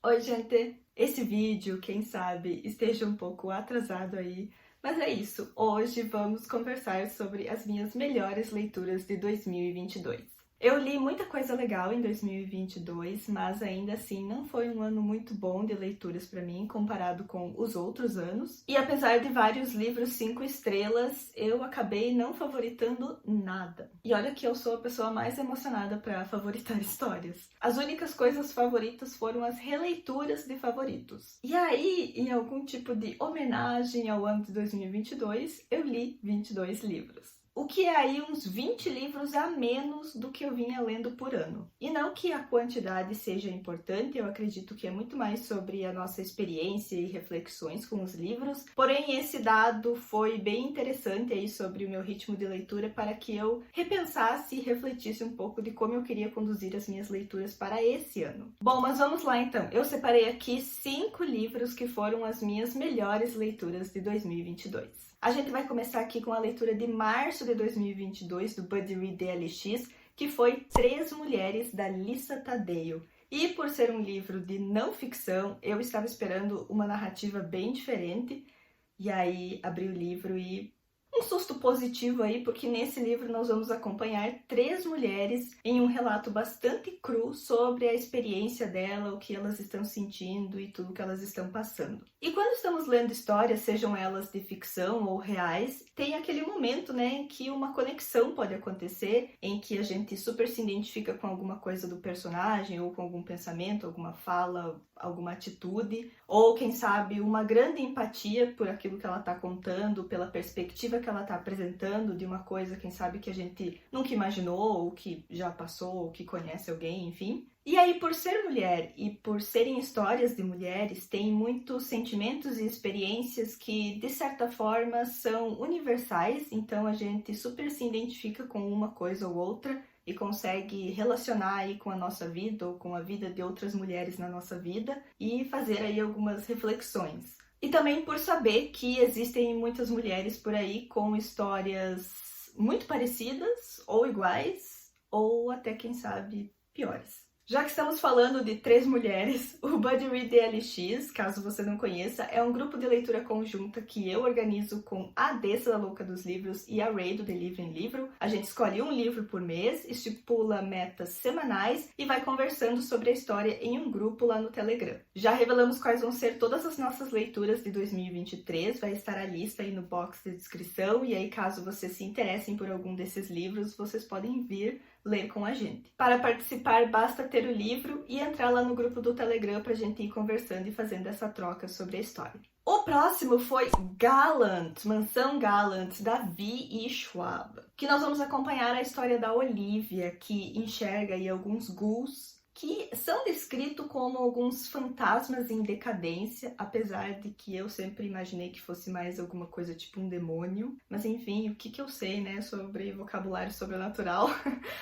Oi, gente! Esse vídeo, quem sabe, esteja um pouco atrasado aí, mas é isso. Hoje vamos conversar sobre as minhas melhores leituras de 2022. Eu li muita coisa legal em 2022, mas ainda assim não foi um ano muito bom de leituras para mim comparado com os outros anos. E apesar de vários livros 5 estrelas, eu acabei não favoritando nada. E olha que eu sou a pessoa mais emocionada para favoritar histórias. As únicas coisas favoritas foram as releituras de favoritos. E aí, em algum tipo de homenagem ao ano de 2022, eu li 22 livros. O que é aí uns 20 livros a menos do que eu vinha lendo por ano. E não que a quantidade seja importante, eu acredito que é muito mais sobre a nossa experiência e reflexões com os livros. Porém, esse dado foi bem interessante aí sobre o meu ritmo de leitura para que eu repensasse e refletisse um pouco de como eu queria conduzir as minhas leituras para esse ano. Bom, mas vamos lá então. Eu separei aqui 5 livros que foram as minhas melhores leituras de 2022. A gente vai começar aqui com a leitura de março de 2022 do Buddy Read DLX, que foi Três Mulheres, da Lisa Taddeo. E por ser um livro de não ficção, eu estava esperando uma narrativa bem diferente, e aí abri o livro e um susto positivo aí, porque nesse livro nós vamos acompanhar 3 mulheres em um relato bastante cru sobre a experiência dela, o que elas estão sentindo e tudo que elas estão passando. E quando estamos lendo histórias, sejam elas de ficção ou reais, tem aquele momento, né, em que uma conexão pode acontecer, em que a gente super se identifica com alguma coisa do personagem, ou com algum pensamento, alguma fala, alguma atitude, ou quem sabe uma grande empatia por aquilo que ela está contando, pela perspectiva que ela está apresentando de uma coisa, quem sabe, que a gente nunca imaginou, ou que já passou, ou que conhece alguém, enfim. E aí, por ser mulher e por serem histórias de mulheres, tem muitos sentimentos e experiências que, de certa forma, são universais, então a gente super se identifica com uma coisa ou outra e consegue relacionar aí com a nossa vida ou com a vida de outras mulheres na nossa vida e fazer aí algumas reflexões. E também por saber que existem muitas mulheres por aí com histórias muito parecidas ou iguais, ou até, quem sabe, piores. Já que estamos falando de 3 mulheres, o Buddy Read DLX, caso você não conheça, é um grupo de leitura conjunta que eu organizo com a Dessa da Louca dos Livros e a Ray do De Livro em Livro. A gente escolhe um livro por mês, estipula metas semanais e vai conversando sobre a história em um grupo lá no Telegram. Já revelamos quais vão ser todas as nossas leituras de 2023, vai estar a lista aí no box de descrição, e aí caso vocês se interessem por algum desses livros, vocês podem vir ler com a gente. Para participar, basta ter o livro e entrar lá no grupo do Telegram para a gente ir conversando e fazendo essa troca sobre a história. O próximo foi Gallant, Mansão Gallant, da Vi e Schwab, que nós vamos acompanhar a história da Olivia, que enxerga aí alguns ghouls que são descritos como alguns fantasmas em decadência, apesar de que eu sempre imaginei que fosse mais alguma coisa tipo um demônio. Mas enfim, o que eu sei, né, sobre vocabulário sobrenatural.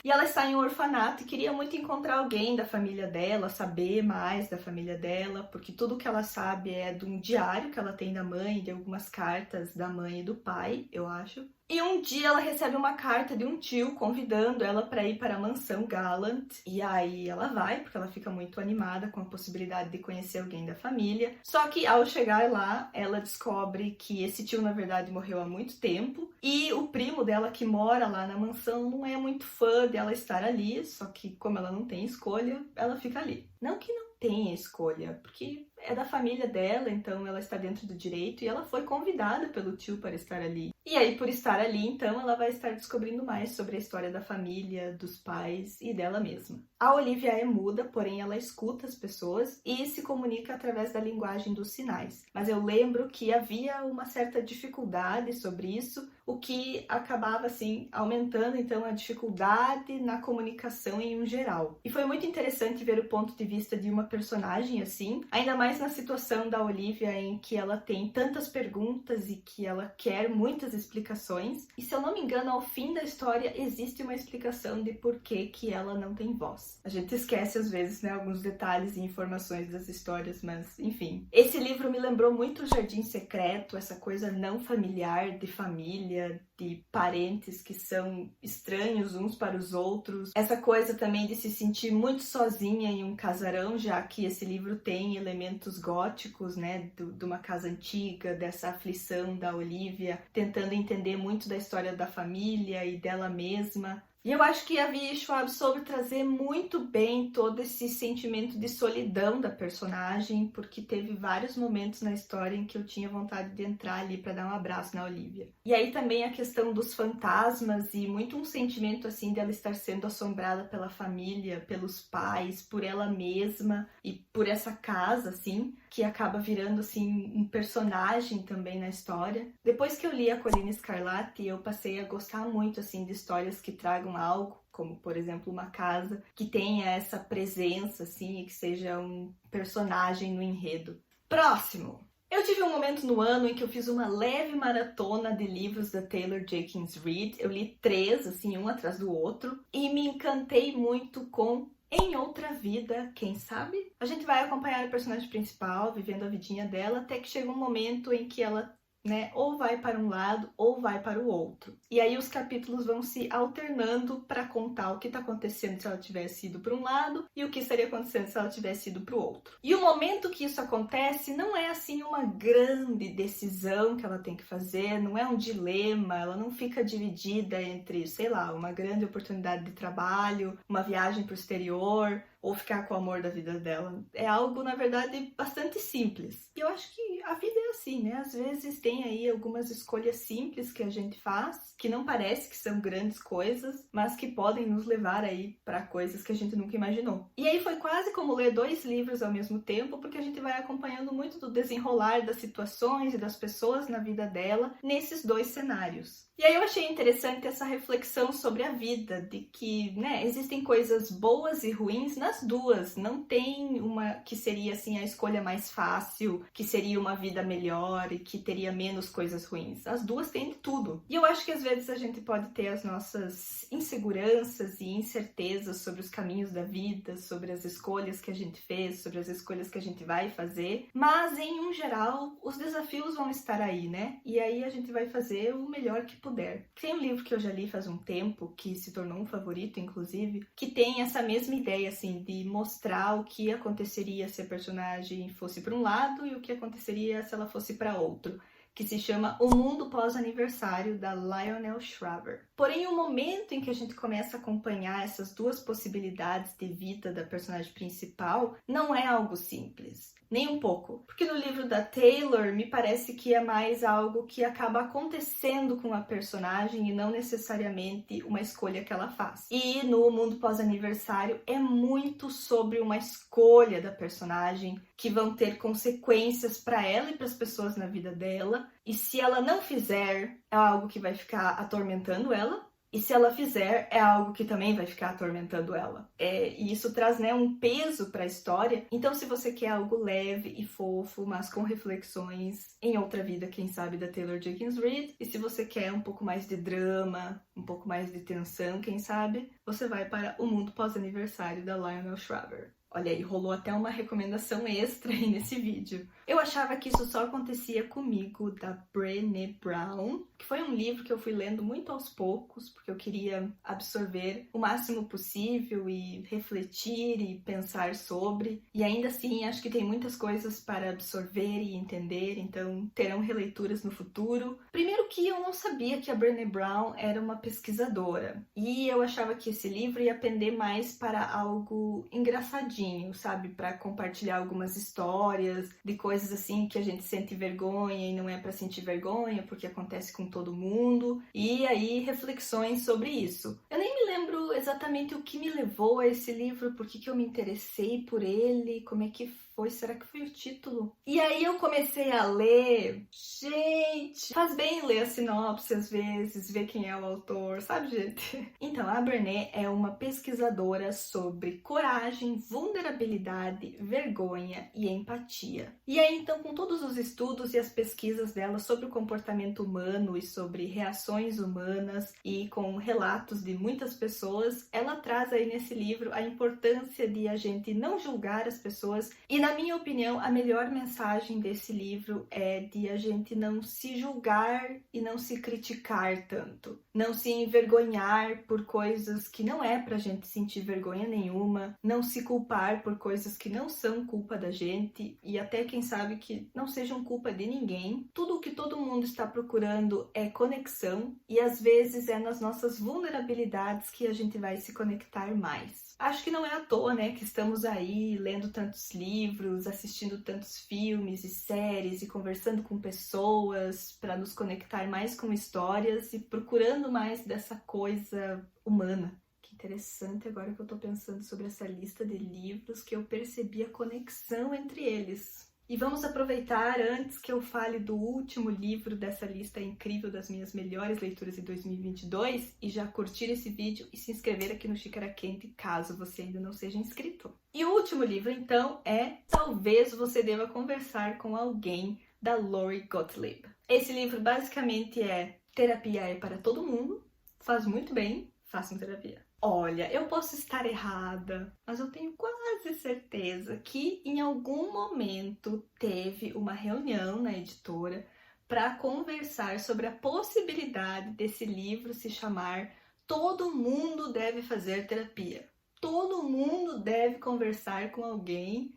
E ela está em um orfanato e queria muito encontrar alguém da família dela, saber mais da família dela, porque tudo que ela sabe é de um diário que ela tem da mãe, de algumas cartas da mãe e do pai, eu acho. E um dia ela recebe uma carta de um tio convidando ela para ir para a mansão Gallant. E aí ela vai, porque ela fica muito animada com a possibilidade de conhecer alguém da família. Só que ao chegar lá, ela descobre que esse tio, na verdade, morreu há muito tempo. E o primo dela, que mora lá na mansão, não é muito fã dela estar ali. Só que como ela não tem escolha, ela fica ali. Não que não tenha escolha, porque é da família dela, então ela está dentro do direito. E ela foi convidada pelo tio para estar ali. E aí, por estar ali, então, ela vai estar descobrindo mais sobre a história da família, dos pais e dela mesma. A Olivia é muda, porém ela escuta as pessoas e se comunica através da linguagem dos sinais. Mas eu lembro que havia uma certa dificuldade sobre isso, o que acabava, assim, aumentando, então, a dificuldade na comunicação em um geral. E foi muito interessante ver o ponto de vista de uma personagem assim, ainda mais na situação da Olivia, em que ela tem tantas perguntas e que ela quer muitas explicações. E se eu não me engano, ao fim da história existe uma explicação de por que ela não tem voz. mas a gente esquece às vezes, né, alguns detalhes e informações das histórias, mas enfim. Esse livro me lembrou muito o Jardim Secreto, essa coisa não familiar de família, de parentes que são estranhos uns para os outros. Essa coisa também de se sentir muito sozinha em um casarão, já que esse livro tem elementos góticos, né, de uma casa antiga, dessa aflição da Olivia, tentando entender muito da história da família e dela mesma. E eu acho que a V.E. Schwab soube trazer muito bem todo esse sentimento de solidão da personagem, porque teve vários momentos na história em que eu tinha vontade de entrar ali para dar um abraço na Olivia. E aí também a questão dos fantasmas e muito um sentimento assim dela estar sendo assombrada pela família, pelos pais, por ela mesma e por essa casa, assim, que acaba virando assim um personagem também na história. Depois que eu li A Colina Escarlate, eu passei a gostar muito assim de histórias que tragam algo, como por exemplo uma casa que tenha essa presença assim e que seja um personagem no enredo. Próximo! Eu tive um momento no ano em que eu fiz uma leve maratona de livros da Taylor Jenkins Reid. Eu li 3, assim, um atrás do outro, e me encantei muito com Em Outra Vida, quem sabe? A gente vai acompanhar a personagem principal, vivendo a vidinha dela, até que chega um momento em que ela, né, ou vai para um lado ou vai para o outro. E aí os capítulos vão se alternando para contar o que está acontecendo se ela tivesse ido para um lado e o que estaria acontecendo se ela tivesse ido para o outro. E o momento que isso acontece não é assim uma grande decisão que ela tem que fazer, não é um dilema, ela não fica dividida entre, sei lá, uma grande oportunidade de trabalho, uma viagem para o exterior, ou ficar com o amor da vida dela. É algo, na verdade, bastante simples. E eu acho que a vida é assim, né? Às vezes tem aí algumas escolhas simples que a gente faz, que não parece que são grandes coisas, mas que podem nos levar aí para coisas que a gente nunca imaginou. E aí foi quase como ler 2 livros ao mesmo tempo, porque a gente vai acompanhando muito do desenrolar das situações e das pessoas na vida dela nesses 2 cenários. E aí eu achei interessante essa reflexão sobre a vida, de que, né, existem coisas boas e ruins nas duas. Não tem uma que seria assim a escolha mais fácil, que seria uma vida melhor e que teria menos coisas ruins. As duas têm de tudo. E eu acho que às vezes a gente pode ter as nossas inseguranças e incertezas sobre os caminhos da vida, sobre as escolhas que a gente fez, sobre as escolhas que a gente vai fazer, mas em um geral os desafios vão estar aí, né? E aí a gente vai fazer o melhor que puder. Tem um livro que eu já li faz um tempo, que se tornou um favorito, inclusive, que tem essa mesma ideia, assim, de mostrar o que aconteceria se a personagem fosse para um lado e o que aconteceria se ela fosse para outro, que se chama O Mundo Pós-Aniversário, da Lionel Shriver. Porém, o momento em que a gente começa a acompanhar essas 2 possibilidades de vida da personagem principal não é algo simples. Nem um pouco. Porque no livro da Taylor, me parece que é mais algo que acaba acontecendo com a personagem e não necessariamente uma escolha que ela faz. E no Mundo Pós-Aniversário é muito sobre uma escolha da personagem que vão ter consequências para ela e para as pessoas na vida dela. E se ela não fizer, é algo que vai ficar atormentando ela. E se ela fizer, é algo que também vai ficar atormentando ela. E isso traz, né, um peso para a história. Então, se você quer algo leve e fofo, mas com reflexões em outra vida, quem sabe, da Taylor Jenkins Reid, e se você quer um pouco mais de drama, um pouco mais de tensão, quem sabe, você vai para O Mundo Pós-Aniversário, da Lionel Shriver. Olha aí, rolou até uma recomendação extra aí nesse vídeo. Eu achava que isso só acontecia comigo, da Brené Brown, que foi um livro que eu fui lendo muito aos poucos, porque eu queria absorver o máximo possível e refletir e pensar sobre. E ainda assim, acho que tem muitas coisas para absorver e entender, então terão releituras no futuro. Primeiro que eu não sabia que a Brené Brown era uma pesquisadora, e eu achava que esse livro ia pender mais para algo engraçadinho, sabe? Para compartilhar algumas histórias de coisas assim que a gente sente vergonha e não é para sentir vergonha porque acontece com todo mundo, e aí reflexões sobre isso. Eu nem me lembro exatamente o que me levou a esse livro, por que eu me interessei por ele, como é que foi, será que foi o título? E aí eu comecei a ler. Gente, faz bem ler a sinopse às vezes, ver quem é o autor, sabe, gente? Então, a Brené é uma pesquisadora sobre coragem, vulnerabilidade vulnerabilidade, vergonha e empatia. E aí, então, com todos os estudos e as pesquisas dela sobre o comportamento humano e sobre reações humanas e com relatos de muitas pessoas, ela traz aí nesse livro a importância de a gente não julgar as pessoas. E, na minha opinião, a melhor mensagem desse livro é de a gente não se julgar e não se criticar tanto. Não se envergonhar por coisas que não é pra gente sentir vergonha nenhuma, não se culpar por coisas que não são culpa da gente e até quem sabe que não sejam culpa de ninguém. Tudo o que todo mundo está procurando é conexão e às vezes é nas nossas vulnerabilidades que a gente vai se conectar mais. Acho que não é à toa, né, que estamos aí lendo tantos livros, assistindo tantos filmes e séries e conversando com pessoas para nos conectar mais com histórias e procurando mais dessa coisa humana. Que interessante agora que eu tô pensando sobre essa lista de livros que eu percebi a conexão entre eles. E vamos aproveitar, antes que eu fale do último livro dessa lista incrível das minhas melhores leituras de 2022, e já curtir esse vídeo e se inscrever aqui no Xícara Quente, caso você ainda não seja inscrito. E o último livro, então, é Talvez Você Deva Conversar com Alguém, da Lori Gottlieb. Esse livro basicamente é terapia é para todo mundo, faz muito bem, façam terapia. Olha, eu posso estar errada, mas eu tenho quase certeza que em algum momento teve uma reunião na editora para conversar sobre a possibilidade desse livro se chamar Todo Mundo Deve Fazer Terapia. Todo mundo deve conversar com alguém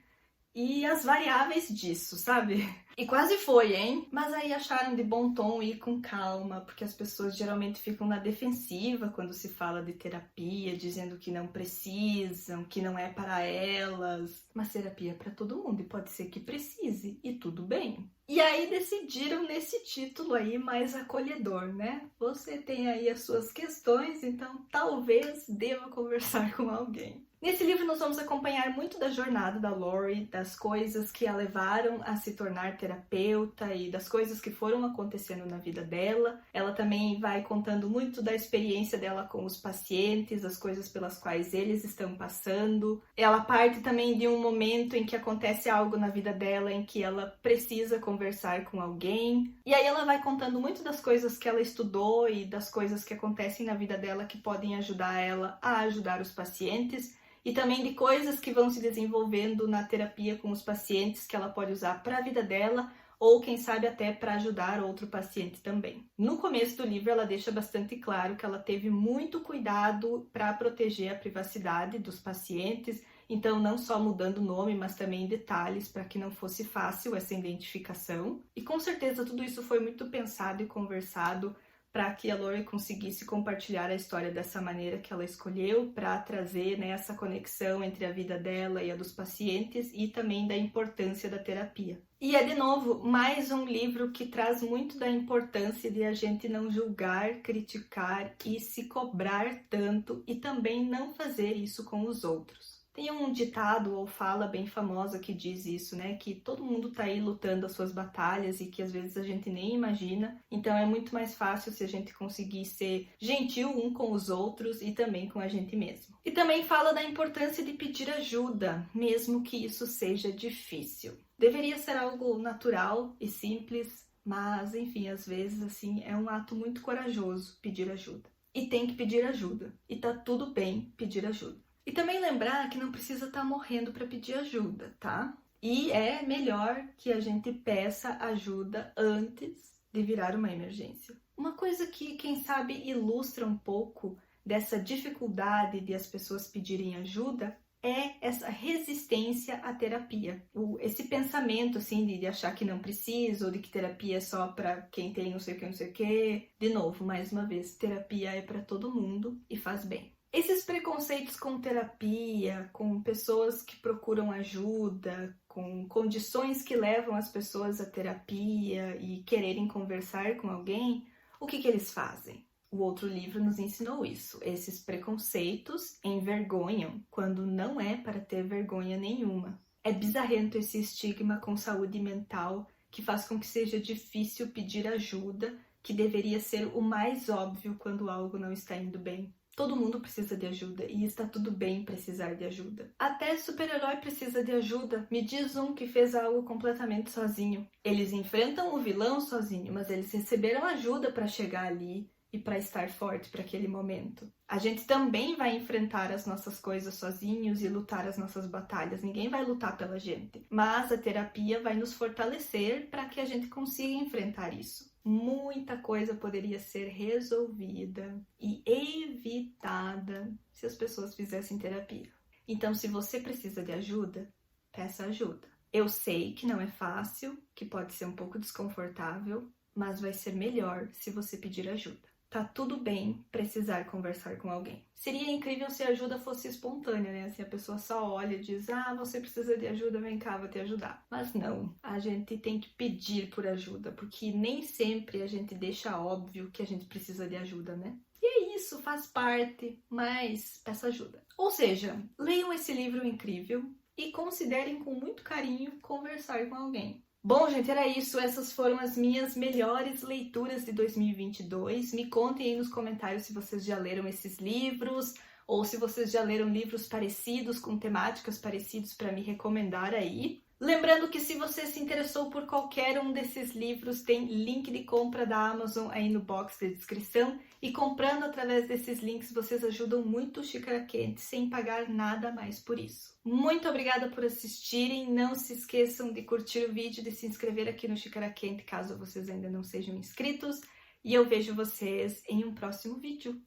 e as variáveis disso, sabe? E quase foi, hein? Mas aí acharam de bom tom ir com calma, porque as pessoas geralmente ficam na defensiva quando se fala de terapia, dizendo que não precisam, que não é para elas. Mas terapia é para todo mundo e pode ser que precise, e tudo bem. E aí decidiram nesse título aí mais acolhedor, né? Você tem aí as suas questões, então talvez deva conversar com alguém. Nesse livro nós vamos acompanhar muito da jornada da Lori, das coisas que a levaram a se tornar terapeuta e das coisas que foram acontecendo na vida dela. Ela também vai contando muito da experiência dela com os pacientes, as coisas pelas quais eles estão passando. Ela parte também de um momento em que acontece algo na vida dela em que ela precisa conversar com alguém. E aí ela vai contando muito das coisas que ela estudou e das coisas que acontecem na vida dela que podem ajudar ela a ajudar os pacientes. E também de coisas que vão se desenvolvendo na terapia com os pacientes que ela pode usar para a vida dela ou quem sabe até para ajudar outro paciente também. No começo do livro ela deixa bastante claro que ela teve muito cuidado para proteger a privacidade dos pacientes, então não só mudando o nome, mas também detalhes para que não fosse fácil essa identificação. E com certeza tudo isso foi muito pensado e conversado para que a Lori conseguisse compartilhar a história dessa maneira que ela escolheu, para trazer, né, essa conexão entre a vida dela e a dos pacientes e também da importância da terapia. E é, de novo, mais um livro que traz muito da importância de a gente não julgar, criticar e se cobrar tanto e também não fazer isso com os outros. Tem um ditado ou fala bem famosa que diz isso, né? Que todo mundo tá aí lutando as suas batalhas e que às vezes a gente nem imagina. Então é muito mais fácil se a gente conseguir ser gentil um com os outros e também com a gente mesmo. E também fala da importância de pedir ajuda, mesmo que isso seja difícil. Deveria ser algo natural e simples, mas enfim, às vezes assim é um ato muito corajoso pedir ajuda. E tem que pedir ajuda. E tá tudo bem pedir ajuda. E também lembrar que não precisa estar morrendo para pedir ajuda, tá? E é melhor que a gente peça ajuda antes de virar uma emergência. Uma coisa que, quem sabe, ilustra um pouco dessa dificuldade de as pessoas pedirem ajuda é essa resistência à terapia. Esse pensamento, assim, de achar que não precisa ou de que terapia é só para quem tem não sei o que, não sei o que. De novo, mais uma vez, terapia é para todo mundo e faz bem. Esses preconceitos com terapia, com pessoas que procuram ajuda, com condições que levam as pessoas à terapia e quererem conversar com alguém, o que eles fazem? O outro livro nos ensinou isso. Esses preconceitos envergonham quando não é para ter vergonha nenhuma. É bizarrento esse estigma com saúde mental que faz com que seja difícil pedir ajuda, que deveria ser o mais óbvio quando algo não está indo bem. Todo mundo precisa de ajuda e está tudo bem precisar de ajuda. Até super-herói precisa de ajuda. Me diz um que fez algo completamente sozinho. Eles enfrentam o vilão sozinho, mas eles receberam ajuda para chegar ali e para estar forte para aquele momento. A gente também vai enfrentar as nossas coisas sozinhos e lutar as nossas batalhas. Ninguém vai lutar pela gente, mas a terapia vai nos fortalecer para que a gente consiga enfrentar isso. Muita coisa poderia ser resolvida e evitada se as pessoas fizessem terapia. Então, se você precisa de ajuda, peça ajuda. Eu sei que não é fácil, que pode ser um pouco desconfortável, mas vai ser melhor se você pedir ajuda. Tá tudo bem precisar conversar com alguém. Seria incrível se a ajuda fosse espontânea, né? Se a pessoa só olha e diz, você precisa de ajuda, vem cá, vou te ajudar. Mas não, a gente tem que pedir por ajuda, porque nem sempre a gente deixa óbvio que a gente precisa de ajuda, né? E é isso, faz parte, mas peça ajuda. Ou seja, leiam esse livro incrível e considerem com muito carinho conversar com alguém. Bom, gente, era isso. Essas foram as minhas melhores leituras de 2022. Me contem aí nos comentários se vocês já leram esses livros ou se vocês já leram livros parecidos, com temáticas parecidas para me recomendar aí. Lembrando que se você se interessou por qualquer um desses livros, tem link de compra da Amazon aí no box de descrição. E comprando através desses links, vocês ajudam muito o Xícara Quente, sem pagar nada mais por isso. Muito obrigada por assistirem. Não se esqueçam de curtir o vídeo, de se inscrever aqui no Xícara Quente, caso vocês ainda não sejam inscritos. E eu vejo vocês em um próximo vídeo.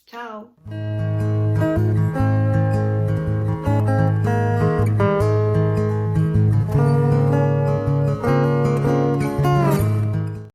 Tchau!